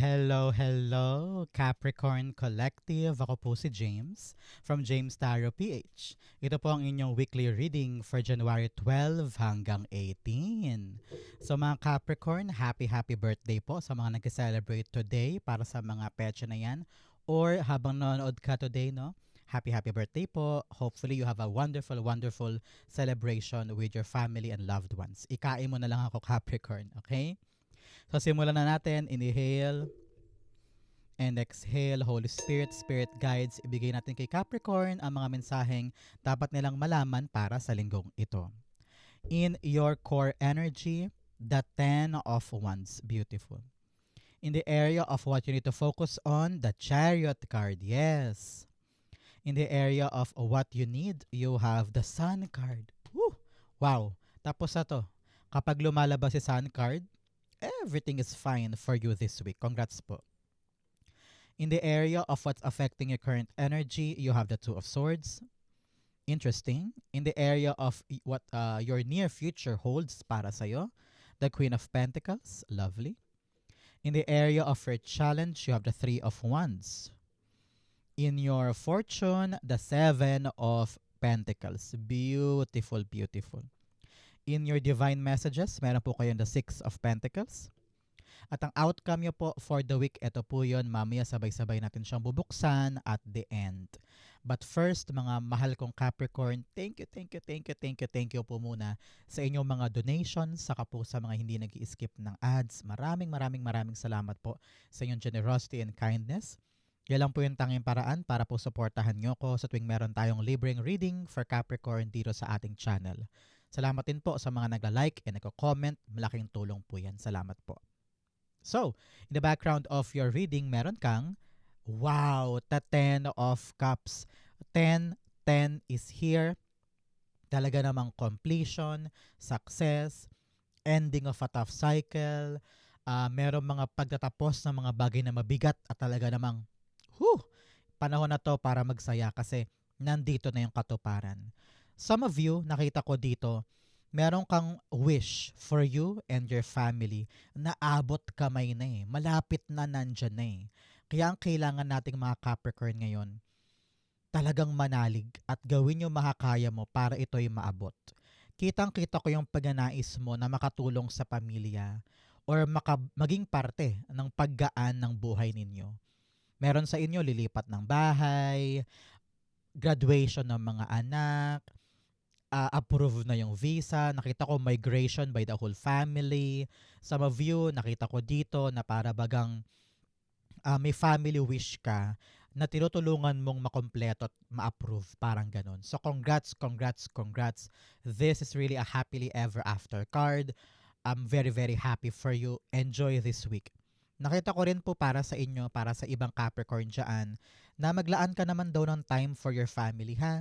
Hello, hello, Capricorn Collective. Ako po si James from James Tarot PH. Ito po ang inyong weekly reading for January 12 hanggang 18. So mga Capricorn, happy birthday po sa mga nag-celebrate today para sa mga petsa na yan. Or habang nanonood ka today, no? Happy birthday po. Hopefully you have a wonderful celebration with your family and loved ones. Ikain mo na lang ako, Capricorn, okay? So simulan na natin. Inhale and exhale. Holy Spirit, Spirit Guides, ibigay natin kay Capricorn ang mga mensaheng dapat nilang malaman para sa linggong ito. In your core energy, the Ten of Wands. Beautiful. In the area of what you need to focus on, the Chariot card. Yes. In the area of what you need, you have the Sun card. Woo! Wow. Tapos na to. Kapag lumalabas si Sun card, everything is fine for you this week. Congrats po. In the area of what's affecting your current energy, you have the Two of Swords. Interesting. In the area of what your near future holds para sa'yo, the Queen of Pentacles. Lovely. In the area of your challenge, you have the Three of Wands. In your fortune, the Seven of Pentacles. Beautiful, beautiful. In your divine messages, meron po kayo the Six of Pentacles. At ang outcome nyo po for the week, ito po yun. Mamaya sabay-sabay natin siyang bubuksan at the end. But first, mga mahal kong Capricorn, thank you po muna sa inyong mga donations, saka po sa mga hindi nag-i-skip ng ads. Maraming salamat po sa inyong generosity and kindness. Yan lang po yung tanging paraan para po supportahan nyo ko sa tuwing meron tayong libreng reading for Capricorn dito sa ating channel. Salamat din po sa mga nagla-like and nagko-comment. Malaking tulong po yan. Salamat po. So, in the background of your reading, meron kang, wow, the Ten of Cups. 10 is here. Talaga namang completion, success, ending of a tough cycle. Meron mga pagtatapos ng mga bagay na mabigat at talaga namang, panahon na to para magsaya kasi nandito na yung katuparan. Some of you, nakita ko dito, meron kang wish for you and your family na abot kamay na eh. Malapit na nandyan na eh. Kaya ang kailangan nating mga Capricorn ngayon, talagang manalig at gawin yung makakaya mo para ito'y maabot. Kitang-kita ko yung pagnanais mo na makatulong sa pamilya or maging parte ng paggaan ng buhay ninyo. Meron sa inyo lilipat ng bahay, graduation ng mga anak, approve na yung visa. Nakita ko migration by the whole family. Some of you, nakita ko dito na para bagang may family wish ka na tinutulungan mong makompleto at ma-approve. Parang ganun. So congrats. This is really a happily ever after card. I'm very happy for you. Enjoy this week. Nakita ko rin po para sa inyo, para sa ibang Capricorn dyan, na maglaan ka naman daw ng time for your family, ha?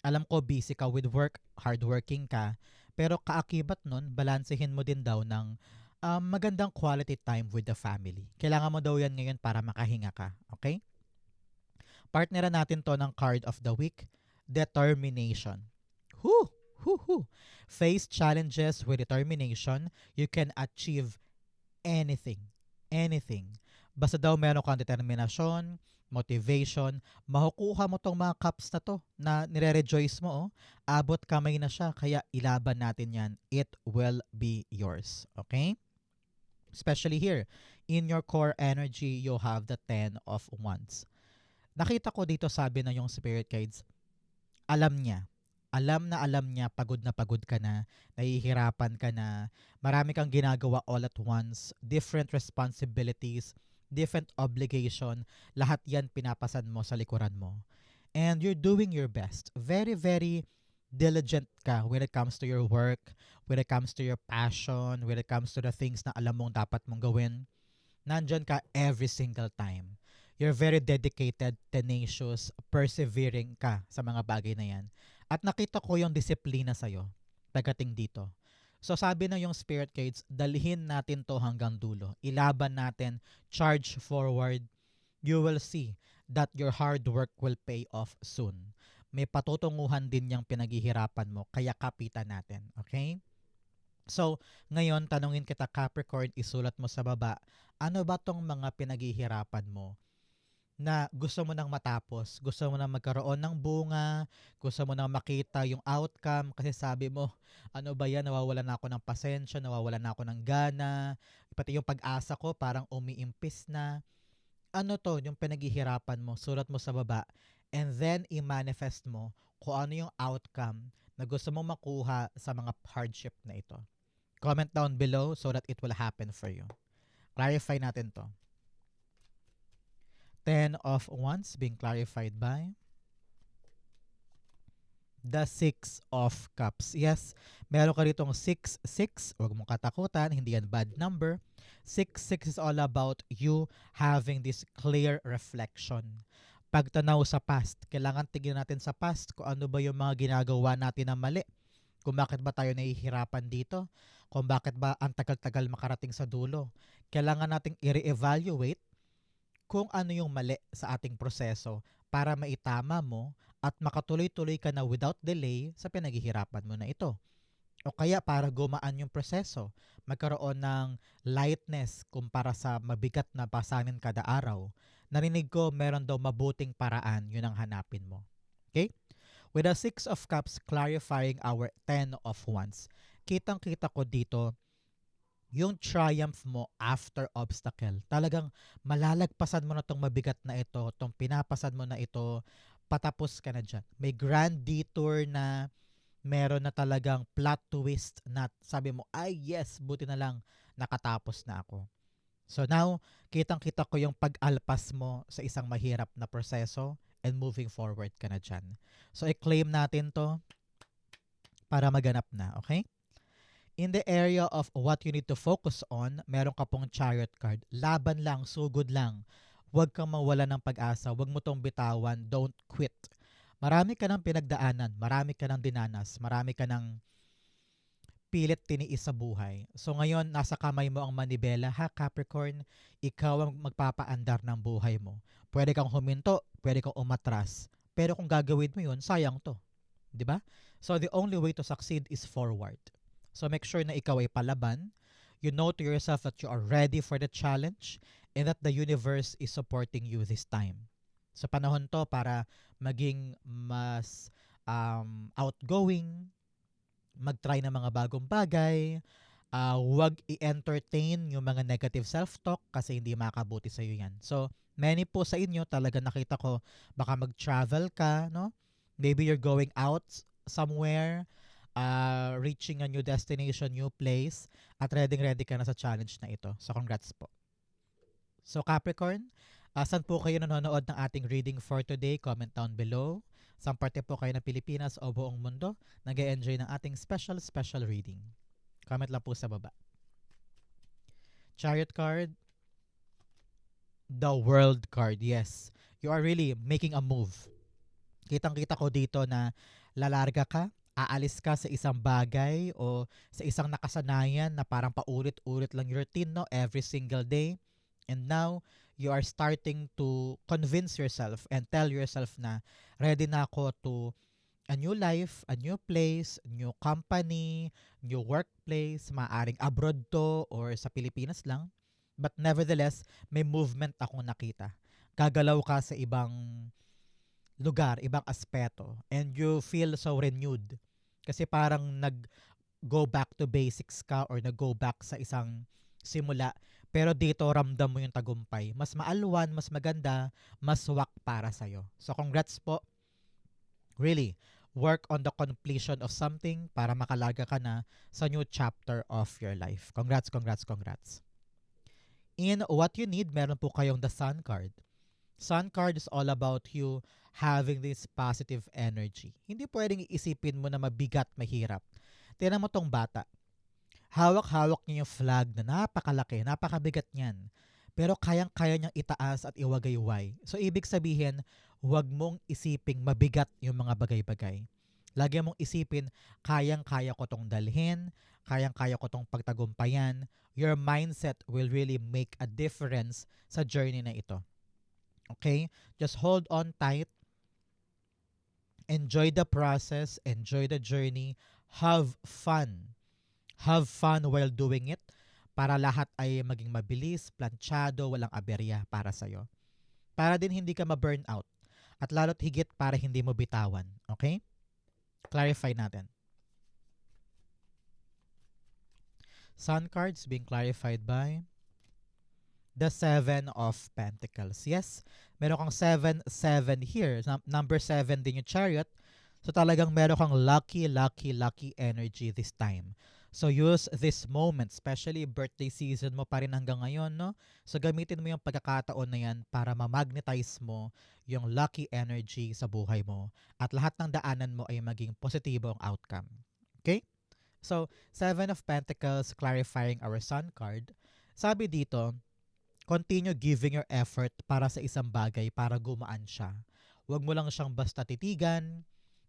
Alam ko busy ka with work, hardworking ka, pero kaakibat nun, balansehin mo din daw ng magandang quality time with the family. Kailangan mo daw yan ngayon para makahinga ka, okay? Partneran natin to ng card of the week, determination. Whoo! Face challenges with determination, you can achieve anything. Basta daw meron kang determinasyon, motivation, makukuha mo tong mga cups na to na nire-rejoice mo. Oh. Abot kamay na siya, kaya ilaban natin yan. It will be yours. Okay? Especially here, in your core energy, you have the Ten of Wands. Nakita ko dito, sabi na yung spirit guides, alam niya, pagod na pagod ka na, nahihirapan ka na, marami kang ginagawa all at once, different responsibilities, different obligation, lahat yan pinapasan mo sa likuran mo. And you're doing your best. Very diligent ka when it comes to your work, when it comes to your passion, when it comes to the things na alam mong dapat mong gawin. Nandyan ka every single time. You're very dedicated, tenacious, persevering ka sa mga bagay na yan. At nakita ko yung disiplina sa'yo pagdating dito. So sabi na yung spirit guides, dalhin natin to hanggang dulo. Ilaban natin, charge forward. You will see that your hard work will pay off soon. May patutunguhan din yung pinaghihirapan mo, kaya kapitan natin. Okay? So, ngayon, tanungin kita Capricorn, isulat mo sa baba, ano ba tong mga pinaghihirapan mo na gusto mo nang matapos, gusto mo nang magkaroon ng bunga, gusto mo nang makita yung outcome kasi sabi mo, ano ba yan, nawawalan na ako ng pasensya, nawawalan na ako ng gana, pati yung pag-asa ko parang umiimpis na. Ano to, yung pinaghihirapan mo, sulat mo sa baba, and then i-manifest mo kung ano yung outcome na gusto mo makuha sa mga hardship na ito. Comment down below so that it will happen for you. Clarify natin to. 10 of Wands being clarified by the 6 of Cups. Yes, meron ka ditong 6-6. Huwag mong katakutan, hindi yan bad number. 6-6 is all about you having this clear reflection. Pagtanaw sa past, kailangan tignan natin sa past kung ano ba yung mga ginagawa natin na mali. Kung bakit ba tayo nahihirapan dito. Kung bakit ba ang tagal-tagal makarating sa dulo. Kailangan nating i-reevaluate kung ano yung mali sa ating proseso para maitama mo at makatuloy-tuloy ka na without delay sa pinaghihirapan mo na ito. O kaya para gumaan yung proseso, magkaroon ng lightness kumpara sa mabigat na pasanin kada araw. Narinig ko meron daw mabuting paraan, yun ang hanapin mo. Okay? With the 6 of Cups clarifying our 10 of Wands, kitang-kita ko dito yung triumph mo after obstacle. Talagang malalagpasan mo na tong mabigat na ito, tong pinapasan mo na ito, patapos ka na dyan. May grand detour na meron na talagang plot twist na sabi mo, ay yes, buti na lang nakatapos na ako. So now, kitang-kita ko yung pag-alpas mo sa isang mahirap na proseso and moving forward ka na dyan. So i-claim natin to para maganap na, okay? In the area of what you need to focus on, meron ka pong chariot card. Laban lang, sugod lang. Huwag kang mawala ng pag-asa. Huwag mo tong bitawan. Don't quit. Marami ka ng pinagdaanan. Marami ka ng dinanas. Marami ka ng pilit tiniis sa buhay. So ngayon, nasa kamay mo ang manibela. Ha, Capricorn? Ikaw ang magpapaandar ng buhay mo. Pwede kang huminto. Pwede kang umatras. Pero kung gagawin mo yun, sayang to. 'Di ba? So the only way to succeed is forward. So make sure na ikaw ay palaban. You know to yourself that you are ready for the challenge and that the universe is supporting you this time. Sa panahon to para maging mas outgoing, mag-try ng mga bagong bagay, huwag i-entertain yung mga negative self-talk kasi hindi makabuti sa iyo yan. So, many po sa inyo talaga nakita ko baka mag-travel ka, no? Maybe you're going out somewhere, reaching a new destination, new place, at ready ka na sa challenge na ito. So, congrats po. So, Capricorn, saan po kayo nanonood ng ating reading for today? Comment down below. Saan parte po kayo ng Pilipinas o buong mundo nag-enjoy ng ating special reading? Comment lang po sa baba. Chariot card, the World card, yes. You are really making a move. Kitang-kita ko dito na lalarga ka, aalis ka sa isang bagay o sa isang nakasanayan na parang paulit-ulit lang yung routine, no? Every single day. And now, you are starting to convince yourself and tell yourself na ready na ako to a new life, a new place, new company, new workplace, maaring abroad to or sa Pilipinas lang. But nevertheless, may movement akong nakita. Gagalaw ka sa ibang lugar, ibang aspeto, and you feel so renewed. Kasi parang nag-go back to basics ka or nag-go back sa isang simula. Pero dito, ramdam mo yung tagumpay. Mas maalwan, mas maganda, mas swak para sa'yo. So, congrats po. Really, work on the completion of something para makalaga ka na sa new chapter of your life. Congrats, congrats, congrats. In what you need, meron po kayong the Sun card. Sun card is all about you having this positive energy. Hindi pwedeng iisipin mo na mabigat, mahirap. Tingnan mo tong bata. Hawak-hawak niya yung flag na napakalaki, napakabigat niyan. Pero kayang-kaya niyang itaas at iwagayway. So, ibig sabihin, huwag mong isiping mabigat yung mga bagay-bagay. Lagi mong isipin, kayang-kaya ko tong dalhin, kayang-kaya ko tong pagtagumpayan. Your mindset will really make a difference sa journey na ito. Okay? Just hold on tight. Enjoy the process. Enjoy the journey. Have fun. Have fun while doing it para lahat ay maging mabilis, planchado, walang aberya para sa'yo. Para din hindi ka ma-burn out. At lalo't higit para hindi mo bitawan. Okay? Clarify natin. Sun cards being clarified by the Seven of Pentacles. Yes, meron kang 7-7 here. Number 7 din yung Chariot. So talagang meron kang lucky energy this time. So use this moment, especially birthday season mo pa rin hanggang ngayon, no? So gamitin mo yung pagkakataon na yan para ma-magnetize mo yung lucky energy sa buhay mo at lahat ng daanan mo ay maging positibo ang outcome. Okay? So, Seven of Pentacles clarifying our Sun card. Sabi dito, continue giving your effort para sa isang bagay para gumaan siya. Huwag mo lang siyang basta titigan,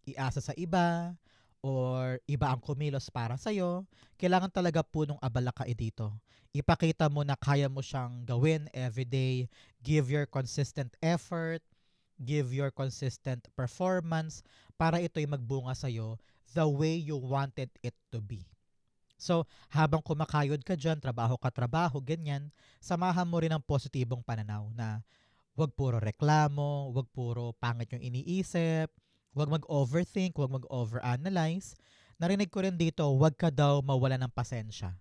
iasa sa iba, or iba ang kumilos para sa'yo. Kailangan talaga punong abala ka dito. Ipakita mo na kaya mo siyang gawin everyday. Give your consistent effort, give your consistent performance para ito'y magbunga sa'yo the way you wanted it to be. So, habang kumakayod ka dyan, trabaho ka trabaho, ganyan, samahan mo rin ang positibong pananaw na wag puro reklamo, wag puro pangit yung iniisip, wag mag-overthink, wag mag-overanalyze. Narinig ko rin dito, wag ka daw mawala ng pasensya.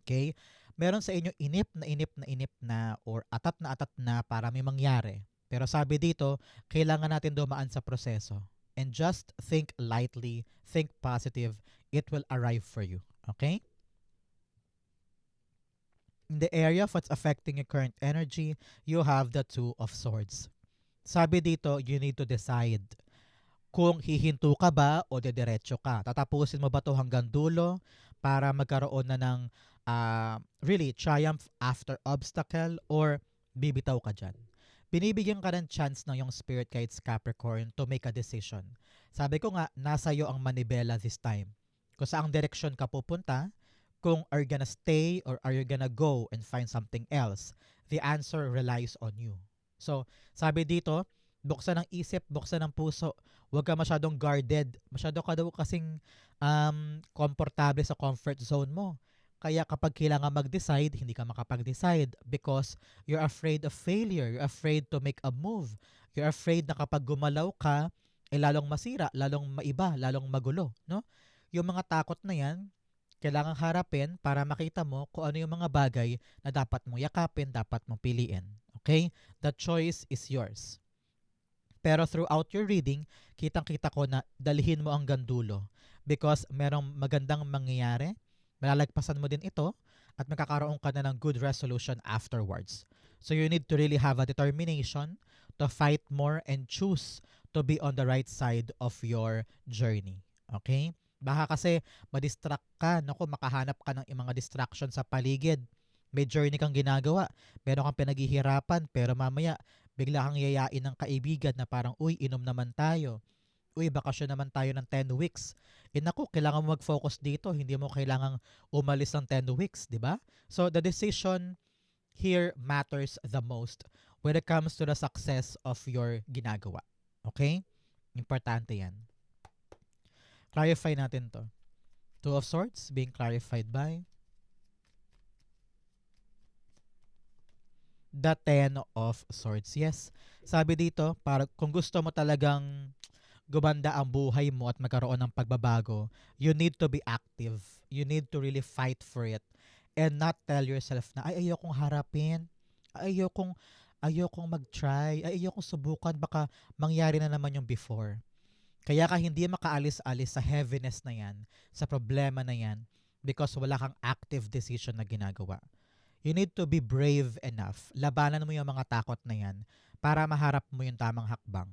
Okay? Meron sa inyo inip na or atat na para may mangyari. Pero sabi dito, kailangan natin dumaan sa proseso. And just think lightly, think positive, it will arrive for you. Okay? In the area of what's affecting your current energy, you have the Two of Swords. Sabi dito, you need to decide kung hihinto ka ba o dediretso ka. Tatapusin mo ba to hanggang dulo para magkaroon na ng really triumph after obstacle or bibitaw ka dyan. Binibigyan ka ng chance ng yung spirit guides Capricorn to make a decision. Sabi ko nga, nasa iyo ang manibela this time. Kung saang direksyon ka pupunta, kung are you gonna stay or are you gonna go and find something else, the answer relies on you. So, sabi dito, buksan ng isip, buksan ng puso. Huwag ka masyadong guarded. Masyado ka daw kasing komportable sa comfort zone mo. Kaya kapag kailangan mag-decide, hindi ka makapag-decide because you're afraid of failure. You're afraid to make a move. You're afraid na kapag gumalaw ka, lalong masira, lalong maiba, lalong magulo. No? Yung mga takot na yan, kailangang harapin para makita mo kung ano yung mga bagay na dapat mong yakapin, dapat mong piliin. Okay? The choice is yours. Pero throughout your reading, kitang-kita ko na dalhin mo hanggang dulo because merong magandang mangyayari, malalagpasan mo din ito, at magkakaroon ka na ng good resolution afterwards. So you need to really have a determination to fight more and choose to be on the right side of your journey. Okay? Baka kasi madistract ka, naku, makahanap ka ng mga distraction sa paligid. May journey kang ginagawa, meron kang pinaghihirapan, pero mamaya bigla kang yayain ng kaibigan na parang, uy, inom naman tayo. Uy, bakasyon naman tayo ng 10 weeks. Naku, kailangan mo mag-focus dito, hindi mo kailangang umalis ng 10 weeks, di ba? So the decision here matters the most when it comes to the success of your ginagawa. Okay? Importante yan. Clarify natin to. Two of Swords being clarified by the Ten of Swords. Yes, sabi dito, para kung gusto mo talagang gumanda ang buhay mo at magkaroon ng pagbabago, you need to be active. You need to really fight for it and not tell yourself na ay ayokong harapin, ayokong mag-try, ayokong subukan, baka mangyari na naman yung before. Kaya ka hindi makaalis-alis sa heaviness na yan, sa problema na yan, because wala kang active decision na ginagawa. You need to be brave enough. Labanan mo yung mga takot na yan para maharap mo yung tamang hakbang.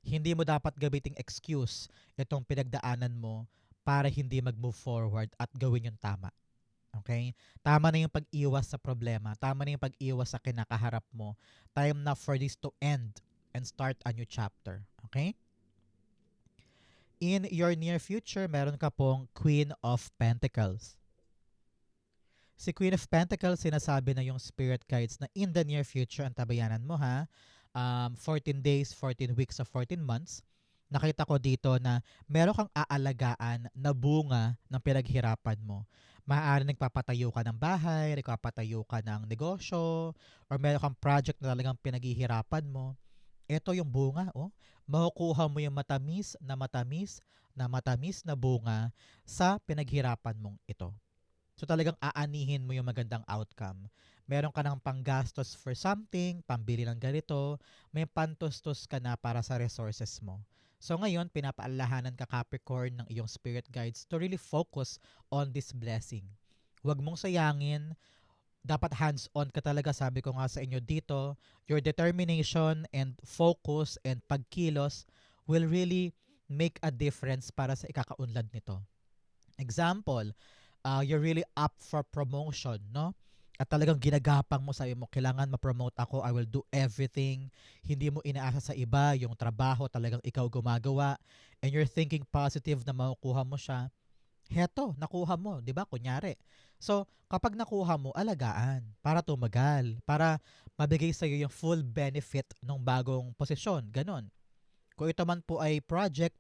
Hindi mo dapat gamiting excuse itong pinagdaanan mo para hindi mag-move forward at gawin yung tama. Okay? Tama na yung pag-iwas sa problema. Tama na yung pag-iwas sa kinakaharap mo. Time na for this to end and start a new chapter. Okay? In your near future, meron ka pong Queen of Pentacles. Si Queen of Pentacles, sinasabi na yung spirit guides na in the near future, ang tabayanan mo ha, 14 days, 14 weeks, of 14 months, nakita ko dito na meron kang aalagaan na bunga ng pinaghirapan mo. Maaaring nagpapatayo ka ng bahay, nagpapatayo ka ng negosyo, or meron kang project na talagang pinaghihirapan mo. Ito yung bunga, oh. Makukuha mo yung matamis na matamis na matamis na bunga sa pinaghirapan mong ito. So talagang aanihin mo yung magandang outcome. Meron ka ng panggastos for something, pambili ng ganito, may pantustos ka na para sa resources mo. So ngayon, pinapaalahanan ka Capricorn ng iyong spirit guides to really focus on this blessing. Huwag mong sayangin, dapat hands-on ka talaga, sabi ko nga sa inyo dito. Your determination and focus and pagkilos will really make a difference para sa ikakaunlad nito. Example, you're really up for promotion, no? At talagang ginagapang mo, sabi mo, kailangan ma-promote ako, I will do everything. Hindi mo inaasa sa iba, yung trabaho talagang ikaw gumagawa, and you're thinking positive na makukuha mo siya. Heto, nakuha mo, 'di ba? Kunyari. So, kapag nakuha mo, alagaan para tumagal, para mabigay sa iyo yung full benefit ng bagong posisyon, ganon. Kung ito man po ay project,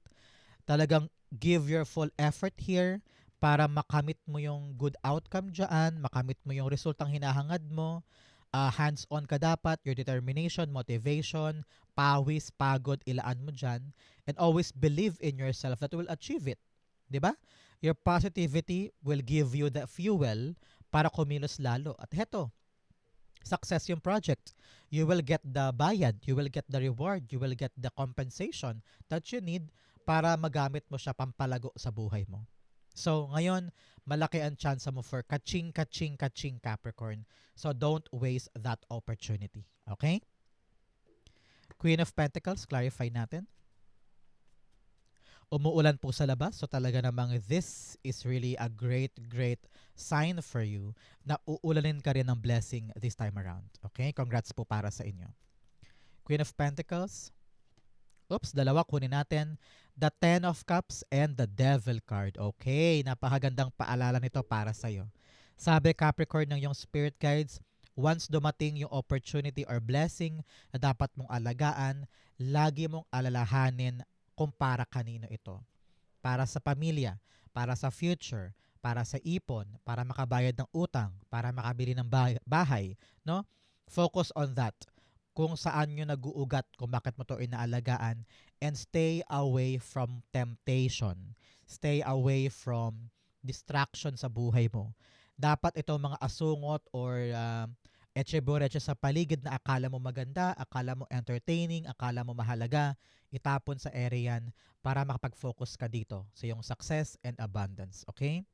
talagang give your full effort here para makamit mo yung good outcome diyan, makamit mo yung resultang hinahangad mo. Hands-on ka dapat, your determination, motivation, pawis, pagod, ilaan mo diyan, and always believe in yourself that you will achieve it. 'Di ba? Your positivity will give you the fuel para kumilos lalo. At heto, success yung project. You will get the bayad, you will get the reward, you will get the compensation that you need para magamit mo siya pampalago sa buhay mo. So, ngayon, malaki ang chance mo for kaching, kaching, kaching Capricorn. So, don't waste that opportunity. Okay? Queen of Pentacles, clarify natin. Umuulan po sa labas, so talaga namang this is really a great, great sign for you na uulanin ka rin ng blessing this time around. Okay? Congrats po para sa inyo. Queen of Pentacles. Oops, dalawa kunin natin. The Ten of Cups and the Devil card. Okay, napakagandang paalala nito para sa'yo. Sabi Capricorn ng yung spirit guides, once dumating yung opportunity or blessing na dapat mong alagaan, lagi mong alalahanin kung para kanino ito. Para sa pamilya, para sa future, para sa ipon, para makabayad ng utang, para makabili ng bahay, no? Focus on that. Kung saan nyo nag-uugat, kung bakit mo to inaalagaan, and stay away from temptation. Stay away from distraction sa buhay mo. Dapat itong mga asungot or etche-boreche sa paligid na akala mo maganda, akala mo entertaining, akala mo mahalaga, itapon sa area yan para makapag-focus ka dito sa iyong success and abundance. Okay?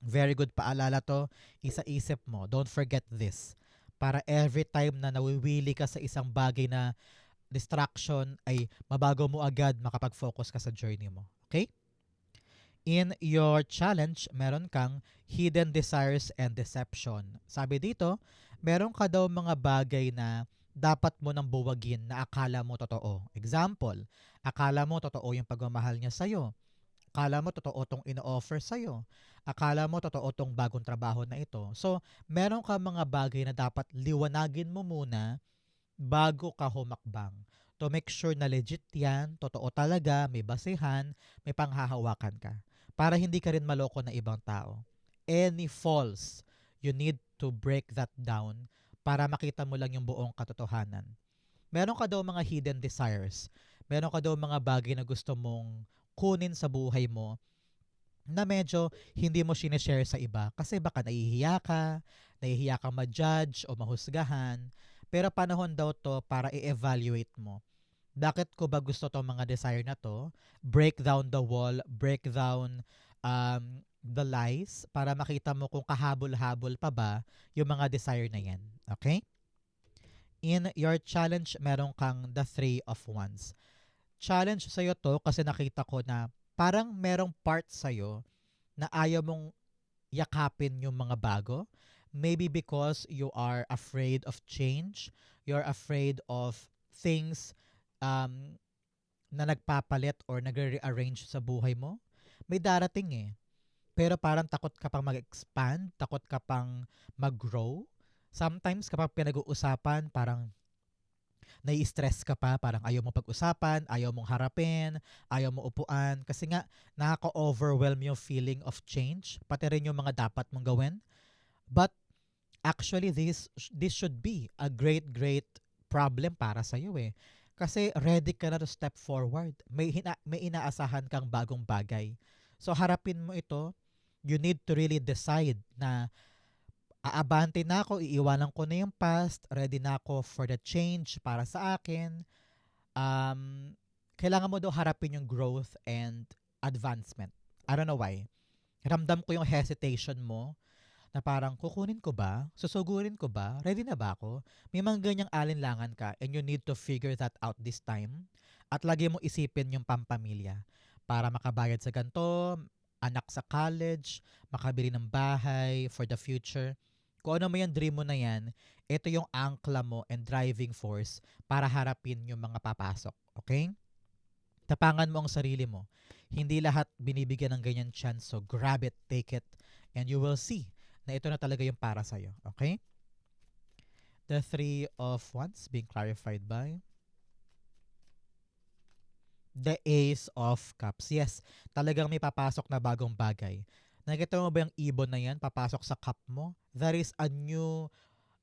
Very good paalala to. Isa-isip mo. Don't forget this. Para every time na nawiwili ka sa isang bagay na distraction ay mabago mo agad makapag-focus ka sa journey mo. Okay? In your challenge, meron kang hidden desires and deception. Sabi dito, meron ka daw mga bagay na dapat mo nang buwagin na akala mo totoo. Example, akala mo totoo yung pagmamahal niya sa'yo. Akala mo totoo tong ino-offer sa'yo. Akala mo totoo tong bagong trabaho na ito. So, meron ka mga bagay na dapat liwanagin mo muna bago ka humakbang. To make sure na legit yan, totoo talaga, may basehan, may panghahawakan ka. Para hindi ka rin maloko ng ibang tao. Any false, you need to break that down para makita mo lang yung buong katotohanan. Meron ka daw mga hidden desires. Meron ka daw mga bagay na gusto mong kunin sa buhay mo na medyo hindi mo sinishare sa iba kasi baka nahihiya ka ma-judge o mahusgahan. Pero panahon daw to para i-evaluate mo. Bakit ko ba gusto tong mga desire na to? Break down the wall, break down the lies para makita mo kung kahabol-habol pa ba yung mga desire na yan. Okay? In your challenge, meron kang the Three of Wands. Challenge sa'yo to kasi nakita ko na parang merong part sa'yo na ayaw mong yakapin yung mga bago. Maybe because you are afraid of change, you're afraid of things na nagpapalit or nagre-rearrange sa buhay mo. May darating eh. Pero parang takot ka pang mag-expand, takot ka pang mag-grow. Sometimes kapag pinag-uusapan, parang nai-stress ka pa, parang ayaw mo pag-usapan, ayaw mong harapin, ayaw mo upuan, kasi nga nakaka-overwhelm yung feeling of change, pati rin yung mga dapat mong gawin. But actually, this should be a great problem para sa iyo eh. Kasi ready ka na to step forward. May inaasahan kang bagong bagay. So harapin mo ito. You need to really decide na aabante na ako, iiwanan ko na yung past, ready na ako for the change para sa akin. Um, Kailangan mo daw harapin yung growth and advancement. I don't know why. Ramdam ko yung hesitation mo na parang kukunin ko ba? Susugurin ko ba? Ready na ba ako? May mga ganyang alinlangan ka and you need to figure that out this time. At lagi mo isipin yung pampamilya para makabayad sa ganito, anak sa college, makabili ng bahay for the future. Kung ano mo yung dream mo na yan, ito yung angkla mo and driving force para harapin yung mga papasok. Okay? Tapangan mo ang sarili mo. Hindi lahat binibigyan ng ganyan chance. So grab it, take it, and you will see na ito na talaga yung para sa'yo. Okay? The Three of Wands being clarified by the Ace of Cups. Yes, talagang may papasok na bagong bagay. Nakita mo ba yung ibon na yan papasok sa cup mo? That is a new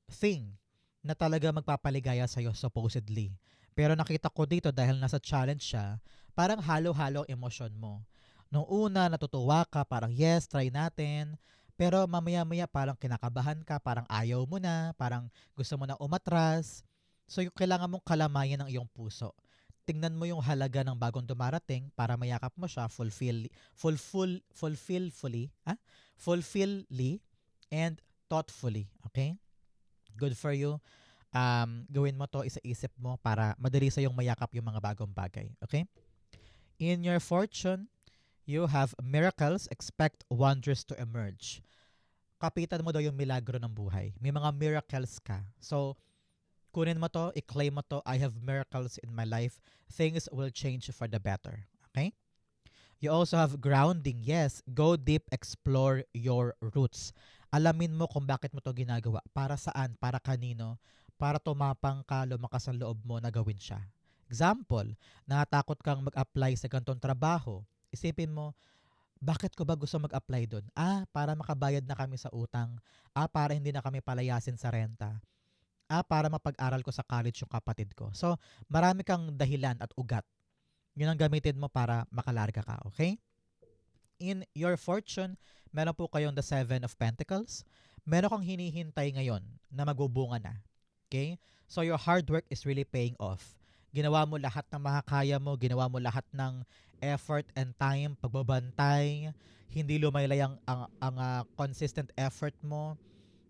thing na talaga magpapaligaya sa'yo supposedly. Pero nakita ko dito dahil nasa challenge siya, parang halo-halo ang emosyon mo. Nung una, natutuwa ka, parang yes, try natin. Pero mamaya-maya parang kinakabahan ka, parang ayaw mo na, parang gusto mo na umatras. So yung kailangan mong kalamayan ng iyong puso. Tingnan mo yung halaga ng bagong dumarating para mayakap mo siya fulfillly and thoughtfully. Okay? Good for you. Gawin mo to, isa-isip mo para madali sa yung mayakap yung mga bagong bagay. Okay? In your fortune, you have miracles, expect wonders to emerge. Kapitan mo daw yung milagro ng buhay. May mga miracles ka. So, kunin mo to, i-claim mo to, I have miracles in my life. Things will change for the better. Okay? You also have grounding. Yes, go deep, explore your roots. Alamin mo kung bakit mo to ginagawa. Para saan? Para kanino? Para tumapang ka, lumakas ang loob mo na gawin siya. Example, natatakot kang mag-apply sa gantong trabaho. Isipin mo, bakit ko ba gusto mag-apply doon? Para makabayad na kami sa utang. Para hindi na kami palayasin sa renta. Para mapag-aral ko sa college yung kapatid ko. So, marami kang dahilan at ugat. Yun ang gamitin mo para makalarga ka, okay? In your fortune, meron po kayong the Seven of Pentacles. Meron kang hinihintay ngayon na magbubunga na. Okay? So, your hard work is really paying off. Ginawa mo lahat ng makakaya mo, ginawa mo lahat ng effort and time, pagbabantay, hindi lumaylay ang consistent effort mo.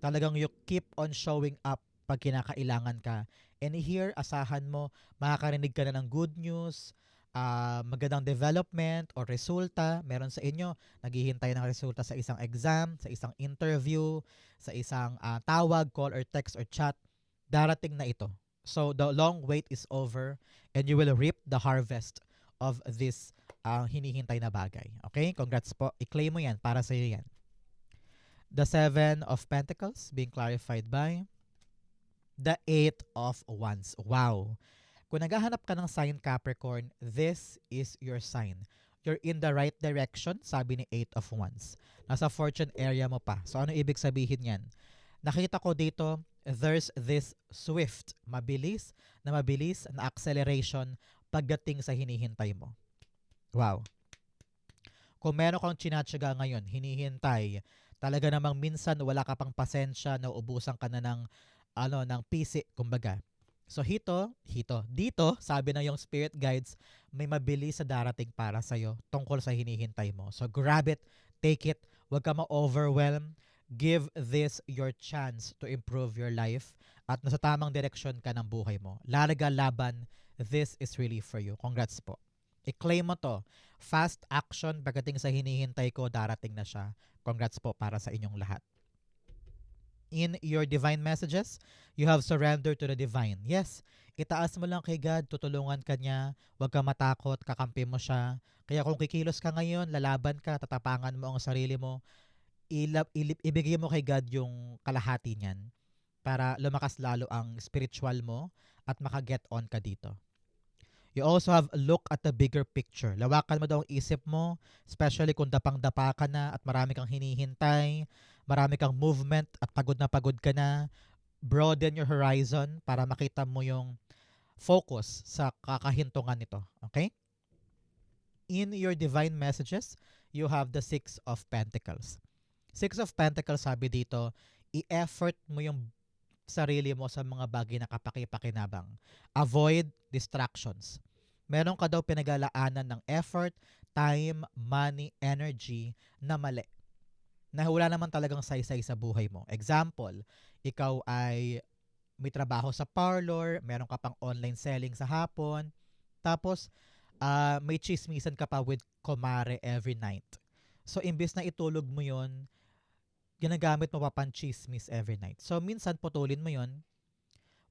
Talagang you keep on showing up pag kinakailangan ka. And here, asahan mo, makakarinig ka na ng good news, magandang development o resulta. Meron sa inyo, naghihintay ng resulta sa isang exam, sa isang interview, sa isang tawag, call or text or chat. Darating na ito. So, the long wait is over and you will reap the harvest of this hinihintay na bagay. Okay? Congrats po. I-claim mo yan. Para sa iyo yan. The Seven of Pentacles being clarified by the Eight of Wands. Wow. Kung naghahanap ka ng sign Capricorn, this is your sign. You're in the right direction, sabi ni Eight of Wands. Nasa fortune area mo pa. So ano ibig sabihin yan? Nakita ko dito, there's this swift, mabilis na acceleration pagdating sa hinihintay mo. Wow. Kung meron kang chinatsaga ngayon, hinihintay, talaga namang minsan wala ka pang pasensya, nauubusan ka na ng pisi, kumbaga. So dito, sabi na yung spirit guides, may mabilis sa darating para sa'yo tungkol sa hinihintay mo. So grab it, take it, huwag ka ma-overwhelm, give this your chance to improve your life at nasa tamang direksyon ka ng buhay mo. Lalaga laban, this is really for you. Congrats po. I-claim mo to. Fast action pagdating sa hinihintay ko, darating na siya. Congrats po para sa inyong lahat. In your divine messages, you have surrendered to the divine. Yes, itaas mo lang kay God, tutulungan ka niya, huwag ka matakot, kakampi mo siya. Kaya kung kikilos ka ngayon, lalaban ka, tatapangan mo ang sarili mo, ibigay mo kay God yung kalahati niyan. para lumakas lalo ang spiritual mo at makaget on ka dito. You also have a look at the bigger picture. Lawakan mo daw ang isip mo, especially kung dapang-dapa ka na at marami kang hinihintay, marami kang movement at pagod na pagod ka na. Broaden your horizon para makita mo yung focus sa kakahintungan nito. Okay? In your divine messages, you have the Six of Pentacles. Six of Pentacles, sabi dito, i-effort mo yung sarili mo sa mga bagay na kapaki-pakinabang. Avoid distractions. Meron ka daw pinag-alaanan ng effort, time, money, energy na mali. Na wala naman talagang saysay sa buhay mo. Example, ikaw ay may trabaho sa parlor, meron ka pang online selling sa hapon, tapos may chismisan ka pa with kumare every night. So, imbis na itulog mo yon, ginagamit mo pa pang chismis every night. So, minsan putulin mo yon,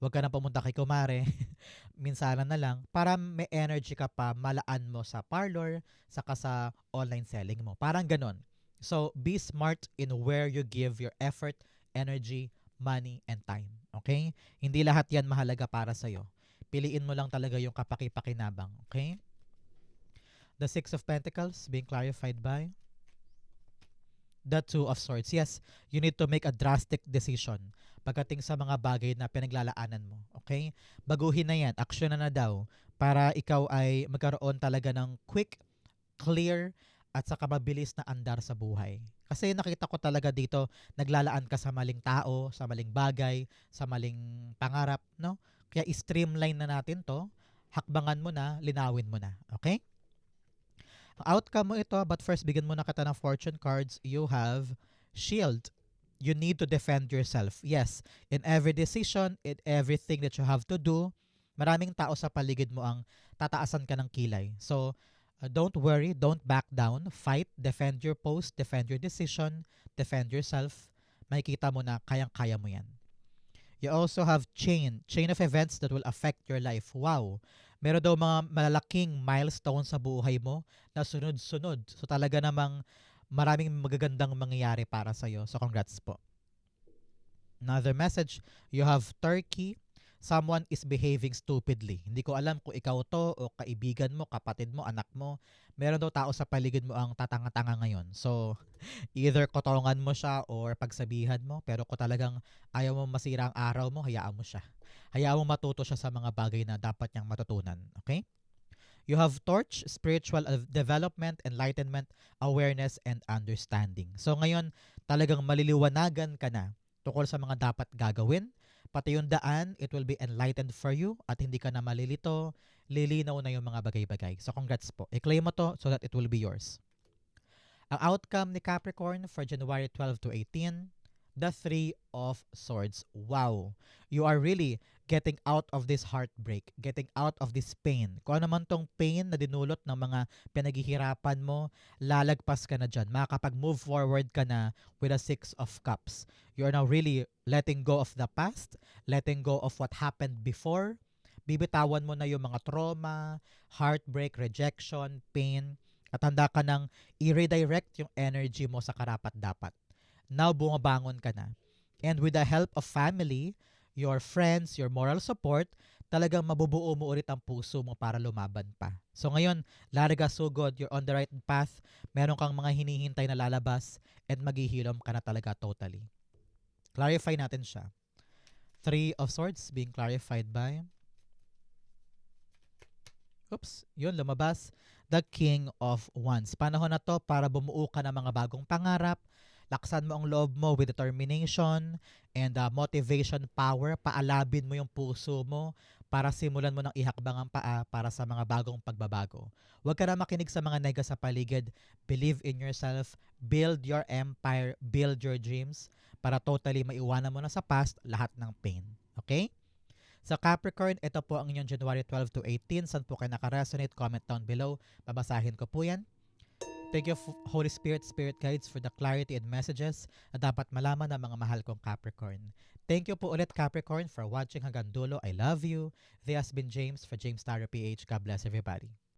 huwag ka na pumunta kay kumare, minsanan na lang, para may energy ka pa, malaan mo sa parlor, saka sa online selling mo. Parang ganon. So, be smart in where you give your effort, energy, money, and time. Okay? Hindi lahat yan mahalaga para sa'yo. Piliin mo lang talaga yung kapaki-pakinabang. Okay? The Six of Pentacles being clarified by the Two of Swords. Yes, you need to make a drastic decision pagdating sa mga bagay na pinaglalaanan mo. Okay? Baguhin na yan. Action na daw para ikaw ay magkaroon talaga ng quick, clear, at saka mabilis na andar sa buhay. Kasi nakita ko talaga dito, naglalaan ka sa maling tao, sa maling bagay, sa maling pangarap, no? Kaya i-streamline na natin to, hakbangan mo na, linawin mo na. Okay? Ang outcome mo ito, but first, bigyan mo na kita ng fortune cards. You have shield. You need to defend yourself. Yes, in every decision, in everything that you have to do, maraming tao sa paligid mo ang tataasan ka ng kilay. So, don't worry, don't back down, fight, defend your post, defend your decision, defend yourself. Makikita mo na kayang-kaya mo yan. You also have chain of events that will affect your life. Wow! Meron daw mga malalaking milestone sa buhay mo na sunod-sunod. So talaga namang maraming magagandang mangyayari para sa'yo. So congrats po. Another message, you have Turkey. Someone is behaving stupidly. Hindi ko alam kung ikaw to o kaibigan mo, kapatid mo, anak mo. Meron daw tao sa paligid mo ang tatanga-tanga ngayon. So, either kotongan mo siya or pagsabihan mo. Pero kung talagang ayaw mo masira ang araw mo, hayaan mo siya. Hayaan mo matuto siya sa mga bagay na dapat niyang matutunan. Okay? You have Torch, spiritual development, enlightenment, awareness, and understanding. So ngayon, talagang maliliwanagan ka na tungkol sa mga dapat gagawin. Pati yung daan, it will be enlightened for you at hindi ka na malilito, lilinaw na yung mga bagay-bagay. So congrats po. I-claim mo to so that it will be yours. Ang outcome ni Capricorn for January 12 to 18, the Three of Swords. Wow! You are really getting out of this heartbreak, getting out of this pain. Kung ano man tong pain na dinulot ng mga pinaghihirapan mo, lalagpas ka na dyan. Makakapag-move forward ka na with a Six of Cups. You are now really letting go of the past, letting go of what happened before. Bibitawan mo na yung mga trauma, heartbreak, rejection, pain, at handa ka nang i-redirect yung energy mo sa karapat-dapat. Now, bumabangon ka na. And with the help of family, your friends, your moral support, talagang mabubuo mo ulit ang puso mo para lumaban pa. So ngayon, Larga Sugod, you're on the right path. Meron kang mga hinihintay na lalabas and maghihilom ka na talaga totally. Clarify natin siya. Three of Swords being clarified by... Oops, yun, lumabas. The King of Wands. Panahon na to para bumuo ka ng mga bagong pangarap. Laksan mo ang loob mo with determination and motivation power. Paalabin mo yung puso mo para simulan mo ng ihakbang ang paa para sa mga bagong pagbabago. Huwag ka na makinig sa mga nega sa paligid. Believe in yourself. Build your empire. Build your dreams para totally maiwanan mo na sa past lahat ng pain. Okay? Sa Capricorn, ito po ang inyong January 12 to 18. Saan po kayo nakaresonate? Comment down below. Babasahin ko po yan. Thank you, Holy Spirit, Spirit Guides, for the clarity and messages na dapat malaman ng mga mahal kong Capricorn. Thank you po ulit, Capricorn, for watching hanggang dulo. I love you. This has been James for James Taro PH. God bless everybody.